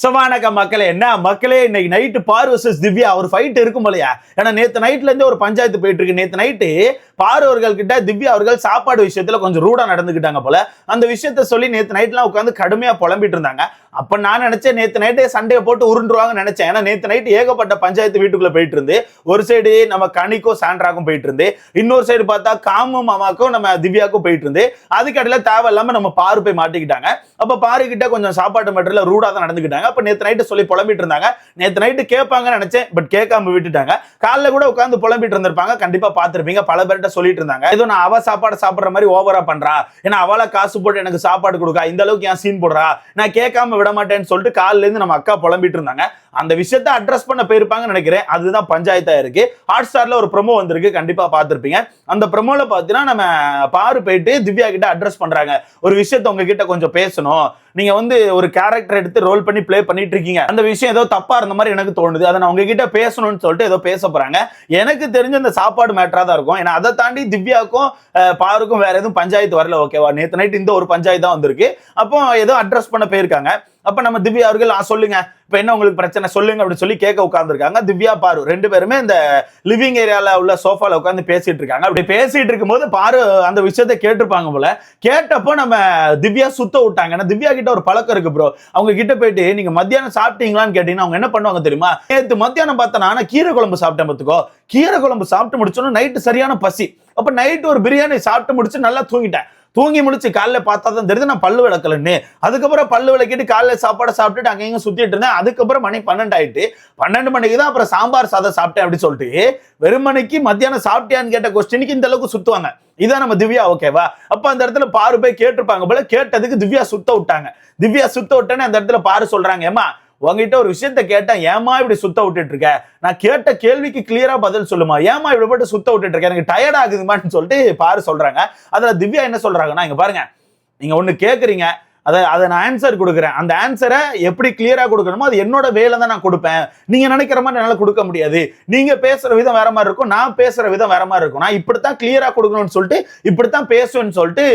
வணக்கம் மக்களே. என்ன மக்களே, இன்னைக்கு நைட்டு பாரு வர்சஸ் திவ்யா ஒரு ஃபைட் இருக்கும் போலயா? ஏன்னா நேத்து நைட்ல இருந்து ஒரு பஞ்சாயத்து போயிட்டு இருக்கு. நேத்து நைட்டு பாரு அவர்கள் கிட்ட திவ்யா அவர்கள் சாப்பாடு விஷயத்துல கொஞ்சம் ரூடா நடந்துக்கிட்டாங்க போல. அந்த விஷயத்த சொல்லி நேத்து நைட்லாம் உட்காந்து கடுமையா புலம்பிட்டு இருந்தாங்க. அப்ப நான் நினைச்சேன் நேத்து நைட்டே சண்டையை போட்டு உருண்டுருவாங்கன்னு நினைச்சேன். ஏன்னா நேத்து நைட்டு ஏகப்பட்ட பஞ்சாயத்து வீட்டுக்குள்ள போயிட்டு இருந்து, ஒரு சைடு நம்ம கனிக்கும் சாண்ட்ராக்கும் போயிட்டு இருந்து, இன்னொரு சைடு பார்த்தா காமு மாமாக்கும் நம்ம திவ்யாக்கும் போயிட்டு இருந்து, அதுக்கடையில தேவையில்லாம நம்ம பாரு போய் மாட்டிக்கிட்டாங்க. அப்ப பாரு கிட்ட கொஞ்சம் சாப்பாட்டு மேட்டர்ல ரூடா தான் நடந்துக்கிட்டாங்க. அப்ப நேத்து நைட்டு சொல்லி புலம்பிட்டு இருந்தாங்க. நேத்து நைட்டு கேட்பாங்கன்னு நினைச்சேன், பட் கேட்காம விட்டுட்டாங்க. காலைல கூட உட்காந்து புலம்பிட்டு இருந்திருப்பாங்க, கண்டிப்பா பார்த்திருப்பீங்க. பல பேர்கிட்ட சொல்லிட்டு இருந்தாங்க, ஏதோ நான் அவ சாப்பாடு சாப்பிடுற மாதிரி ஓவரா பண்றா, ஏன்னா அவளா காசு போட்டு எனக்கு சாப்பாடு கொடுக்கா, இந்த அளவுக்கு ஏன் சீன் போடுறா, நான் கேட்காம விட மாட்டேன்னு சொல்லிட்டு காலையில இருந்து நம்ம அக்கா புலம்பிட்டு இருந்தாங்க. அந்த விஷயத்தை அட்ரஸ் பண்ண போயிருப்பாங்கன்னு நினைக்கிறேன். அதுதான் பஞ்சாயத்தா இருக்கு. ஹாட் ஸ்டார்ல ஒரு ப்ரோமோ வந்திருக்கு, கண்டிப்பா பார்த்திருப்பீங்க. அந்த ப்ரோமோல பாத்தீங்கன்னா நம்ம பாரு போயிட்டு திவ்யா கிட்ட அட்ரஸ் பண்றாங்க, ஒரு விஷயத்தை உங்ககிட்ட கொஞ்சம் பேசணும், நீங்க வந்து ஒரு கேரக்டர் எடுத்து ரோல் பண்ணி பிளே பண்ணிட்டு இருக்கீங்க, அந்த விஷயம் ஏதோ தப்பா இருந்த மாதிரி எனக்கு தோணுது, அதை நான் உங்ககிட்ட பேசணும்னு சொல்லிட்டு ஏதோ பேச போறாங்க. எனக்கு தெரிஞ்ச அந்த சாப்பாடு மேட்டரா தான் இருக்கும். ஏன்னா அதை தாண்டி திவ்யாக்கும் பாருக்கும் வேற எதுவும் பஞ்சாயத்து வரல. ஓகேவா? நேத்து நைட் இந்த ஒரு பஞ்சாயத்து தான் வந்திருக்கு. அப்போ ஏதோ அட்ரஸ் பண்ண போயிருக்காங்க. அப்ப நம்ம திவ்யா அவர்கள் சொல்லுங்க, இப்ப என்ன உங்களுக்கு பிரச்சனை சொல்லுங்க அப்படின்னு சொல்லி கேட்க உட்கார்ந்துருக்காங்க. திவ்யா பாரு ரெண்டு பேருமே இந்த லிவிங் ஏரியால உள்ள சோஃபால உட்காந்து பேசிட்டு இருக்காங்க. அப்படி பேசிட்டு இருக்கும்போது பாரு அந்த விஷயத்தை கேட்டிருப்பாங்க போல. கேட்டப்போ நம்ம திவ்யா சுத்த விட்டாங்க. ஏன்னா திவ்யா கிட்ட ஒரு பழக்கம் இருக்கு ப்ரோ. அவங்க கிட்ட போயிட்டு நீங்க மத்தியானம் சாப்பிட்டீங்களான்னு கேட்டீங்கன்னா அவங்க என்ன பண்ணுவாங்க தெரியுமா? நேத்து மத்தியானம் பார்த்தா நான் கீரை குழம்பு சாப்பிட்டேன் பார்த்துக்கோ. கீரை குழம்பு சாப்பிட்டு முடிச்சோன்னா நைட்டு சரியான பசி. அப்ப நைட்டு ஒரு பிரியாணி சாப்பிட்டு முடிச்சு நல்லா தூங்கிட்டேன். தூங்கி முடிச்சு காலைல பார்த்தா தான் தெரியுது நான் பல்லு விளக்கலன்னு. அதுக்கப்புறம் பல்லு விளக்கிட்டு காலைல சாப்பாடு சாப்பிட்டுட்டு அங்கேயும் சுத்திட்டு இருந்தேன். அதுக்கப்புறம் மணி 12 ஆயிட்டு. 12 மணிக்கு தான் அப்புறம் சாம்பார் சாதம் சாப்பிட்டேன் அப்படின்னு சொல்லிட்டு வெறும் மணிக்கு மத்தியானம் சாப்பிட்டியான்னு கேட்ட கொஸ்டினுக்கு இந்த அளவுக்கு சுத்துவாங்க. இதான் நம்ம திவ்யா. ஓகேவா? அப்ப அந்த இடத்துல பாரு போய் கேட்டிருப்பாங்க போல. கேட்டதுக்கு திவ்யா சுத்த விட்டாங்க. திவ்யா சுத்த விட்டேன்னு அந்த இடத்துல பாரு சொல்றாங்க, ஏமா உங்ககிட்ட ஒரு விஷயத்த கேட்டேன், ஏமா இப்படி சுத்த விட்டுட்டு இருக்க, நான் கேட்ட கேள்விக்கு கிளியரா பதில் சொல்லுமா, ஏமா இப்படி போட்டு சுத்த விட்டுட்டு இருக்க, எனக்கு டயர்ட் ஆகுதுமான்னு சொல்லிட்டு பாரு சொல்றாங்க. அதுல திவ்யா என்ன சொல்றாங்கன்னா, இங்க பாருங்க, நீங்க ஒண்ணு கேக்குறீங்க, அதை நான் ஆன்சர் கொடுக்குறேன், அந்த ஆன்சரை எப்படி கிளியரா கொடுக்கணுமோ அது என்னோட வேலை தான் நான் கொடுப்பேன், நீங்க நினைக்கிற மாதிரி என்னால கொடுக்க முடியாது, நீங்க பேசுற விதம் வேற மாதிரி இருக்கும், நான் பேசுற விதம் வேற மாதிரி இருக்கும், நான் இப்படித்தான் கிளியரா கொடுக்கணும்னு சொல்லிட்டு இப்படித்தான் பேசுவேன்னு சொல்லிட்டு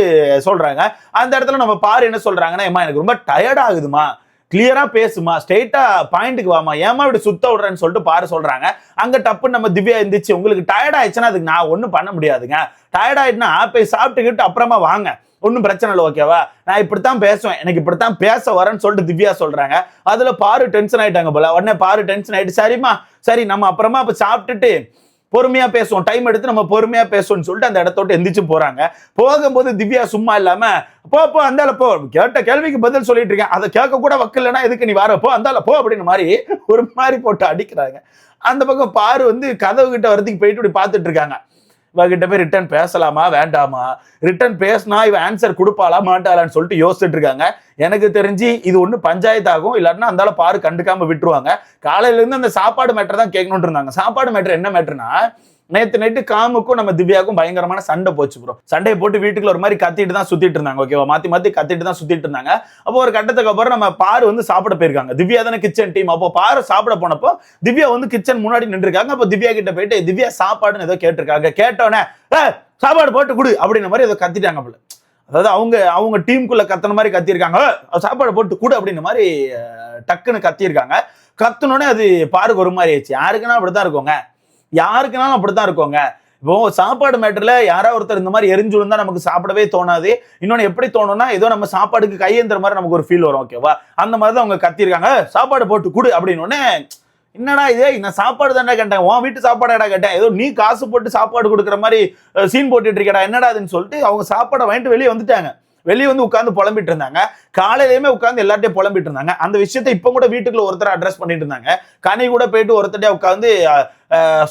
சொல்றாங்க. அந்த இடத்துல நம்ம பாரு என்ன சொல்றாங்கன்னா, ஏமா எனக்கு ரொம்ப டயர்ட் ஆகுதுமா, கிளியரா பேசுமா, ஸ்ட்ரெயிட்டா பாயிண்ட்டுக்கு வாமா, ஏமா இப்படி சுத்த விடுறேன்னு சொல்லிட்டு பாரு சொல்றாங்க. அங்க டப்புன்னு நம்ம திவ்யா எந்திரிச்சு, உங்களுக்கு டயர்ட் ஆயிடுச்சுன்னா அதுக்கு நான் ஒன்றும் பண்ண முடியாதுங்க, டயர்ட் ஆயிடுனா போய் சாப்பிட்டுக்கிட்டு அப்புறமா வாங்க, ஒன்றும் பிரச்சனை இல்லை, ஓகேவா, நான் இப்படித்தான் பேசுவேன், எனக்கு இப்படித்தான் பேச வரேன்னு சொல்லிட்டு திவ்யா சொல்றாங்க. அதுல பாரு டென்ஷன் ஆயிட்டாங்க போல. உடனே பாரு டென்ஷன் ஆயிட்டு, சரிம்மா சரி நம்ம அப்புறமா இப்ப சாப்பிட்டுட்டு பொறுமையா பேசுவோம், டைம் எடுத்து நம்ம பொறுமையா பேசுவோம்னு சொல்லிட்டு அந்த இடத்தோட்டு எந்திரிச்சு போறாங்க. போகும்போது திவ்யா சும்மா இல்லாம போ அந்தால போ, கேட்ட கேள்விக்கு பதில் சொல்லிட்டு இருக்கேன், அதை கேட்க கூட வக்கலன்னா எதுக்கு நீ வர, போ அந்தால போ அப்படின்னு மாதிரி ஒரு மாதிரி போட்டு அடிக்கிறாங்க. அந்த பக்கம் பாரு வந்து கதவு கிட்ட வரதுக்கு போயிட்டு இப்படி பார்த்துட்டு இருக்காங்க. இவகிட்ட போய் ரிட்டர்ன் பேசலாமா வேண்டாமா, ரிட்டர்ன் பேசினா இவ ஆன்சர் கொடுப்பாளா மாட்டாளான்னு சொல்லிட்டு யோசிச்சுட்டு இருக்காங்க. எனக்கு தெரிஞ்சு இது ஒண்ணு பஞ்சாயத்து ஆகும், இல்லாட்டினா அந்தால பாரு கண்டுக்காம விட்டுருவாங்க. காலையில இருந்து அந்த சாப்பாடு மேட்டர் தான் கேட்கணும்னு இருந்தாங்க. சாப்பாடு மேட்டர் என்ன மேட்டர்னா, நேத்து நைட்டு காமுக்கும் நம்ம திவ்யாவுக்கும் பயங்கரமான சண்டை போச்சு ப்ரோ. சண்டையை போட்டு வீட்டுக்குள்ள ஒரு மாதிரி கத்திட்டு தான் சுத்திட்டு இருந்தாங்க. ஓகேவா? மாத்தி மாத்தி கத்திட்டு தான் சுத்திட்டு இருந்தாங்க. அப்போ ஒரு கட்டத்துக்கு அப்புறம் நம்ம பாரு வந்து சாப்பிட போயிருக்காங்க. திவ்யா தானே கிச்சன் டீம். அப்போ பாரு சாப்பிட போனப்போ திவ்யா வந்து கிச்சன் முன்னாடி நின்று இருக்காங்க. அப்போ திவ்யா கிட்ட போயிட்டு திவ்யா சாப்பாடுன்னு ஏதோ கேட்டிருக்காங்க. கேட்டோன்னே சாப்பாடு போட்டு கொடு அப்படின்ற மாதிரி ஏதோ கத்திட்டாங்க போல. அதாவது அவங்க டீமுக்குள்ள கத்துன மாதிரி கத்திருக்காங்க, சாப்பாடு போட்டு கொடு அப்படின்ற மாதிரி டக்குன்னு கத்திருக்காங்க. கத்துனோடனே அது பாருக்கு ஒரு மாதிரி ஆயிடுச்சு. யாருக்குன்னா அப்படித்தான் இருக்குங்க, யாருக்குனாலும் அப்படித்தான் இருக்கோங்க. இப்போ சாப்பாடு மேட்டர்ல யாராவது ஒருத்தர் இந்த மாதிரி எரிஞ்சு விழுந்தா நமக்கு சாப்பிடவே தோணாது. இன்னொன்னு எப்படி தோணும்னா, ஏதோ நம்ம சாப்பாடுக்கு கையேந்திர மாதிரி நமக்கு ஒரு ஃபீல் வரும். ஓகேவா? அந்த மாதிரி தான் அவங்க கத்திருக்காங்க, சாப்பாடு போட்டு கொடு அப்படின்னு. என்னடா இதே, நான் சாப்பாடு தானே கேட்டேன், உன் வீட்டு சாப்பாடா கேட்டேன், ஏதோ நீ காசு போட்டு சாப்பாடு கொடுக்குற மாதிரி சீன் போட்டுட்டு இருக்கடா, என்னடா அதுன்னு சொல்லிட்டு அவங்க சாப்பாடை வாங்கிட்டு வெளியே வந்துட்டாங்க. வெளியே வந்து உட்காந்து புலம்பிட்டு இருந்தாங்க. காலையிலேயுமே உட்காந்து எல்லார்ட்டையும் புலம்பிட்டு இருந்தாங்க. அந்த விஷயத்தை இப்ப கூட வீட்டுக்குள்ள ஒருத்தர் அட்ரஸ் பண்ணிட்டு இருந்தாங்க. கனி கூட போயிட்டு ஒருத்தர் உட்காந்து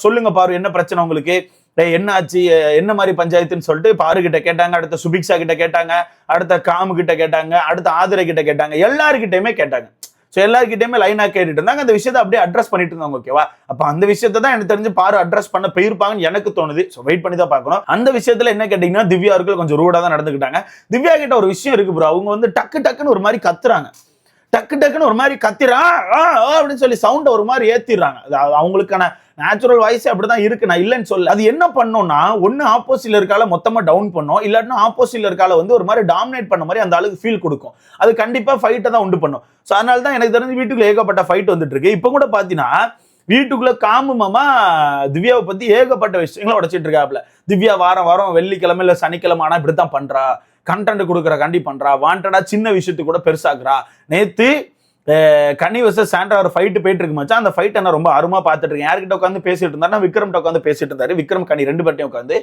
சொல்லுங்க பாரு என்ன பிரச்சனை உங்களுக்கு, என்ன ஆச்சு, என்ன மாதிரி பஞ்சாயத்துன்னு சொல்லிட்டு பாரு கிட்ட கேட்டாங்க, அடுத்த சுபிக்ஷா கிட்ட கேட்டாங்க, அடுத்த காமு கிட்ட கேட்டாங்க, அடுத்த ஆதிரை கிட்ட கேட்டாங்க, எல்லாருக்கிட்டையுமே கேட்டாங்க. ஸோ எல்லாருக்கிட்டையுமே லைனா கேட்டுட்டு இருந்தாங்க. அந்த விஷயத்தை அப்படியே அட்ரஸ் பண்ணிட்டு இருந்தாங்க. ஓகேவா? அப்ப அந்த விஷயத்தை தான் எனக்கு தெரிஞ்சு பாரு அட்ரஸ் பண்ண போயிருப்பாங்கன்னு எனக்கு தோணுது. ஸோ வெயிட் பண்ணி தான் பார்க்கணும். அந்த விஷயத்துல என்ன கேட்டீங்கன்னா, திவ்யா அவர்கள் கொஞ்சம் ரூடா தான் நடந்துக்கிட்டாங்க. திவ்யா கிட்ட ஒரு விஷயம் இருக்கு ப்ரோ. அவங்க வந்து டக்குன்னு ஒரு மாதிரி கத்துறாங்க. டக்குன்னு ஒரு மாதிரி கத்திரா அப்படின்னு சொல்லி சவுண்டை ஒரு மாதிரி ஏத்திடுறாங்க. அவங்களுக்கான நேச்சுரல் வாய்ஸ் அப்படிதான் இருக்கு, நான் இல்லைன்னு சொல்ல. அது என்ன பண்ணோம்னா, ஒன்னு ஆப்போசிட்ல இருக்கால மொத்தமா டவுன் பண்ணும், இல்லாட்டினா ஆப்போசிட்ல இருக்கால வந்து ஒரு மாதிரி டாமினேட் பண்ண மாதிரி அந்த ஆளுக்கு ஃபீல் கொடுக்கும். அது கண்டிப்பா ஃபைட்டை தான் உண்டு பண்ணும். ஸோ அதனால தான் எனக்கு தெரிஞ்சு வீட்டுக்குள்ள ஏகப்பட்ட ஃபைட் வந்துட்டு இருக்கு. இப்போ கூட பாத்தீங்கன்னா வீட்டுக்குள்ள காமு மாமா திவ்யாவை பத்தி ஏகப்பட்ட விஷயங்களை உடைச்சிட்டு இருக்காப்ல. திவ்யா வாரம் வாரம் வெள்ளிக்கிழமை இல்ல சனிக்கிழமை ஆனா இப்படித்தான் பண்றா, கண்டென்ட் கொடுக்குற கண்டி பண்றா, வாண்டடா சின்ன விஷயத்துக்கு கூட பெருசாக்குறா. நேத்து கனி வர்சஸ் சாண்ட்ரா ஒரு ஃபைட் போயிட்டு இருக்கு மச்சான். அந்த ஃபைட் நான் ரொம்ப அருமா பார்த்துட்டு இருக்கேன். யார்கிட்ட உட்காந்து பேசிட்டு இருந்தாருன்னா விக்ரம் உட்காந்து பேசிட்டு இருந்தாரு. விக்ரம் கனி 2 பேர்ட்டையும் உட்காந்து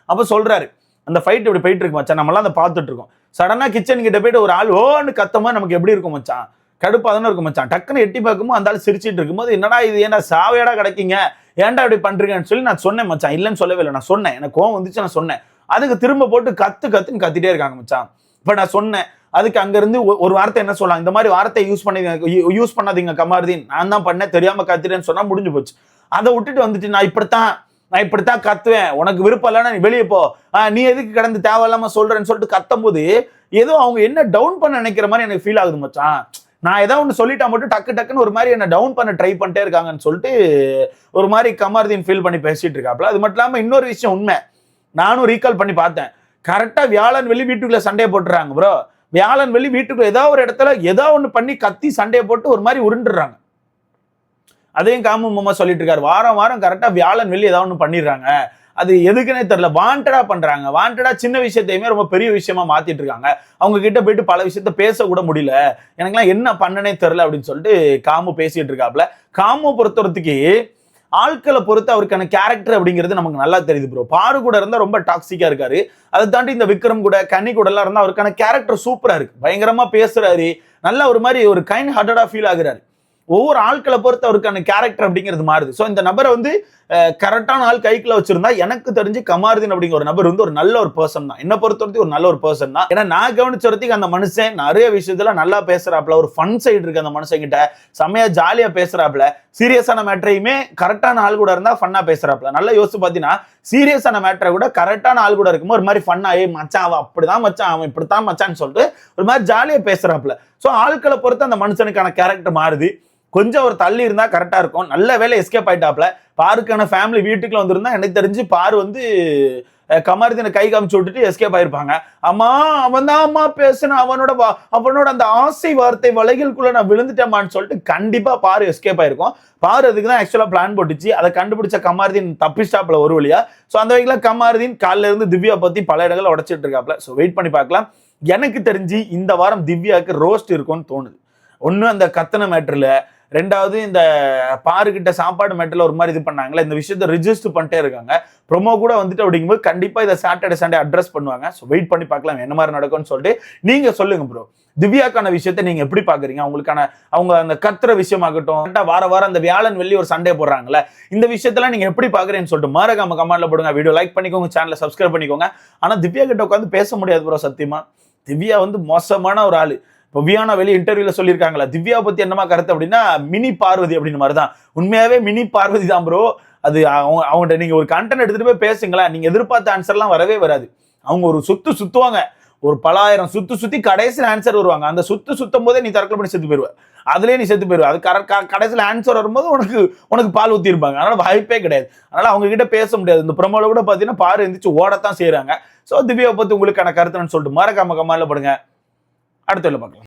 அப்ப சொல்றாரு, அந்த ஃபைட் இப்படி போயிட்டு இருக்கு மச்சான், நம்மளாம் அதை பார்த்துட்டு இருக்கோம். சடனா கிச்சன் கிட்ட போயிட்டு ஒரு ஆள் ஓன்னு கத்தமா நமக்கு எப்படி இருக்கும் மச்சான், கடுப்பா தானே இருக்கும் மச்சான். டக்குன்னு எட்டி பார்க்கும்போது அந்த ஆள் சிரிச்சிட்டு இருக்கும்போது என்னடா இது, ஏன்டா சாவையடா கிடைக்கீங்க, ஏன்டா இப்படி பண்றீங்கன்னு சொல்லி நான் சொன்னேன் மச்சான். இல்லைன்னு சொல்லவே இல்லை, நான் சொன்னேன். எனக்கு கோவம் வந்துச்சு, நான் சொன்னேன். அதுக்கு திரும்ப போட்டு கத்துன்னு கத்திட்டே இருக்காங்க மச்சான். இப்ப நான் சொன்னேன், அதுக்கு அங்க இருந்து ஒரு வார்த்தை என்ன சொல்லலாம், இந்த மாதிரி வார்த்தை யூஸ் பண்ணாதீங்க கமாருதீன், நான் தான் பண்ணேன் தெரியாம கத்திட்டேன்னு சொன்னா முடிஞ்சு போச்சு. அதை விட்டுட்டு வந்துட்டு நான் இப்படித்தான் கத்துவேன், உனக்கு விருப்பம் இல்லைன்னா நீ வெளியே போ, நீ எதுக்கு கடந்து தேவையில்லாம சொல்றேன்னு சொல்லிட்டு கத்தும் போது ஏதோ அவங்க என்ன டவுன் பண்ண நினைக்கிற மாதிரி எனக்கு ஃபீல் ஆகுது மச்சான். நான் ஏதாவது ஒன்று சொல்லிட்டா மட்டும் டக்குன்னு ஒரு மாதிரி என்ன டவுன் பண்ண ட்ரை பண்ணிட்டே இருக்காங்கன்னு சொல்லிட்டு ஒரு மாதிரி கமருதீன் ஃபீல் பண்ணி பேசிட்டு இருக்காப்ல. அது மட்டும் இல்லாம இன்னொரு விஷயம் உண்மை, நானும் ரீகால் பண்ணி பார்த்தேன். கரெக்டா வியாழன் வெள்ளி வீட்டுக்குள்ள சண்டையை போட்டுறாங்க ப்ரோ. வியாழன் வெள்ளி வீட்டுக்குள்ள ஏதாவது ஒரு இடத்துல ஏதாவது ஒன்று பண்ணி கத்தி சண்டையை போட்டு ஒரு மாதிரி உருண்டுறாங்க. அதையும் காமு மாமா சொல்லிட்டு இருக்காரு, வாரம் வாரம் கரெக்டா வியாழன் வெள்ளி ஏதாவது ஒன்று பண்ணிடுறாங்க. அது எதுக்குன்னே தெரியல, வாண்டடா பண்றாங்க. வாண்டடா சின்ன விஷயத்தையுமே ரொம்ப பெரிய விஷயமா மாத்திட்டு இருக்காங்க. அவங்க கிட்ட போயிட்டு பல விஷயத்த பேச கூட முடியல, எனக்குலாம் என்ன பண்ணனே தெரியல அப்படின்னு சொல்லிட்டு காமு பேசிட்டு இருக்காப்ல. காமு பொறுத்தவரைக்கு ஆட்களை பொறுத்து அவருக்கான கேரக்டர் அப்படிங்கிறது நமக்கு நல்லா தெரியுது ப்ரோ. பாரு கூட இருந்தா ரொம்ப டாக்ஸிக்கா இருக்காரு. அதை தாண்டி இந்த விக்ரம் கூட கன்னி கூட எல்லாம் இருந்தா அவருக்கான கேரக்டர் சூப்பரா இருக்கு. பயங்கரமா பேசுறாரு, நல்லா ஒரு மாதிரி ஒரு கைண்ட் ஹார்ட்டடா ஃபீல் ஆகுறாரு. ஒவ்வொரு ஆட்களை பொறுத்து அவருக்கான கேரக்டர் அப்படிங்கிறது மாறுது. ஸோ இந்த நபரை வந்து கரெக்டான ஆள் கைக்குள்ள வச்சிருந்தா எனக்கு தெரிஞ்சு கமாருதீன் அப்படிங்கிற ஒரு நபர் வந்து ஒரு நல்ல ஒரு பர்சன் தான். என்ன பொறுத்தவரைக்கும் ஒரு நல்ல ஒரு பர்சன் தான். ஏன்னா நான் கவனிச்ச வரைக்கும் அந்த மனுஷன் நிறைய விஷயத்துல நல்லா பேசுறாப்ல, ஒரு ஃபன் சைடு இருக்கு அந்த மனுஷன் கிட்ட, செம்மையா ஜாலியா பேசுறாப்ல. சீரியஸான மேட்டரையுமே கரெக்டான ஆள் கூட இருந்தா ஃபன்னா பேசுறாப்ல. நல்லா யோசிச்சு பாத்தீங்கன்னா சீரியஸான மேட்டரை கூட கரெக்டான ஆள் கூட இருக்கும்போது ஒரு மாதிரி ஃபன்னா, மச்சான் அவன் அப்படிதான் மச்சான், அவன் இப்படித்தான் மச்சான்னு சொல்லிட்டு ஒரு மாதிரி ஜாலியா பேசுறாப்ல. ஸோ ஆட்களை பொறுத்து அந்த மனுஷனுக்கான கேரக்டர் மாறுது. கொஞ்சம் ஒரு தள்ளி இருந்தா கரெக்டா இருக்கும். நல்ல வேலை எஸ்கேப் ஆயிட்டாப்ல. பாருக்கான ஃபேமிலி வீட்டுக்குள்ள வந்திருந்தா எனக்கு தெரிஞ்சு பாரு வந்து கமருதீனை கை காமிச்சு விட்டுட்டு எஸ்கேப் ஆயிருப்பாங்க. அம்மா அவன் தான் அம்மா பேசுன, அவனோட அந்த ஆசை வார்த்தை வலைகளுக்குள்ள நான் விழுந்துட்டேமான்னு சொல்லிட்டு கண்டிப்பா பாரு எஸ்கேப் ஆயிருக்கும். பாரு அதுக்கு தான் ஆக்சுவலா பிளான் போட்டுச்சு. அதை கண்டுபிடிச்ச கமருதீன் தப்பிஸ்டாப்ல ஒரு வழியா. ஸோ அந்த வகையில கமருதீன் காலில இருந்து திவ்யா பத்தி பல இடங்களை உடைச்சிட்டு இருக்காப்ல. ஸோ வெயிட் பண்ணி பார்க்கலாம். எனக்கு தெரிஞ்சு இந்த வாரம் திவ்யாவுக்கு ரோஸ்ட் இருக்கும்னு தோணுது. ஒன்னு அந்த கத்தன மேட்டர்ல, ரெண்டாவது இந்த பாருகிட்ட சாப்பாடு மேட்டர்ல ஒரு மாதிரி இது பண்ணாங்களே, இந்த விஷயத்தை ரிஜிஸ்டர் பண்ணிட்டே இருக்காங்க. ப்ரொமோ கூட வந்துட்டு அப்படிங்கும்போது கண்டிப்பா இதை சாட்டர்டே சண்டே அட்ரஸ் பண்ணுவாங்க. ஸோ வெயிட் பண்ணி பார்க்கலாம் என்ன மாதிரி நடக்கும்னு சொல்லிட்டு. நீங்க சொல்லுங்க ப்ரோ, திவ்யாக்கான விஷயத்தை நீங்க எப்படி பாக்குறீங்க? அவங்களுக்கான அவங்க அந்த கத்துற விஷயமாகட்டும், வார வாரம் அந்த வியாழன் வெள்ளி ஒரு சண்டே போடுறாங்கல்ல, இந்த விஷயத்தெல்லாம் நீங்க எப்படி பாக்குறேன்னு சொல்லிட்டு மறக்காம கமெண்ட்ல போடுங்க. வீடியோ லைக் பண்ணிக்கோங்க, சேனலை சப்ஸ்கிரைப் பண்ணிக்கோங்க. ஆனா திவ்யா கிட்ட உட்காந்து பேச முடியாது ப்ரோ, சத்தியமா. திவ்யா வந்து மோசமான ஒரு ஆளு. இப்போ வியானா வெளியே இன்டர்வியூல சொல்லியிருக்காங்களா திவ்யா பத்தி என்னமா கருத்து அப்படின்னா மினி பார்வதி அப்படின்னு மாதிரிதான். உண்மையாவே மினி பார்வதி தான் ப்ரோ. அது அவங்கள்ட்ட நீங்க ஒரு கண்டென்ட் எடுத்துட்டு போய் பேசுங்களேன், நீங்க எதிர்பார்த்த ஆன்சர்லாம் வரவே வராது. அவங்க ஒரு சுத்துவாங்க, ஒரு பலாயிரம் சுத்தி கடைசியில் ஆன்சர் வருவாங்க. அந்த சுத்தும் போதே நீ தற்கொலை பண்ணி செத்து போயிருவ, அதுலயே நீ செத்து போயிருவ. அது கடைசியில் ஆன்சர் வரும்போது உனக்கு பால் ஊத்திருப்பாங்க. அதனால வாய்ப்பே கிடையாது. அதனால அவங்க கிட்ட பேச முடியாது. இந்த ப்ரோமோல கூட பாத்தீங்கன்னா பாரு எந்திரிச்சு ஓடத்தான் செய்யறாங்க. சோ திவ்யாவை பத்தி உங்களுக்கான கருத்துன்னு சொல்லிட்டு மறக்காம கமெண்ட்ல போடுங்க. அடுத்த பார்க்கலாம்.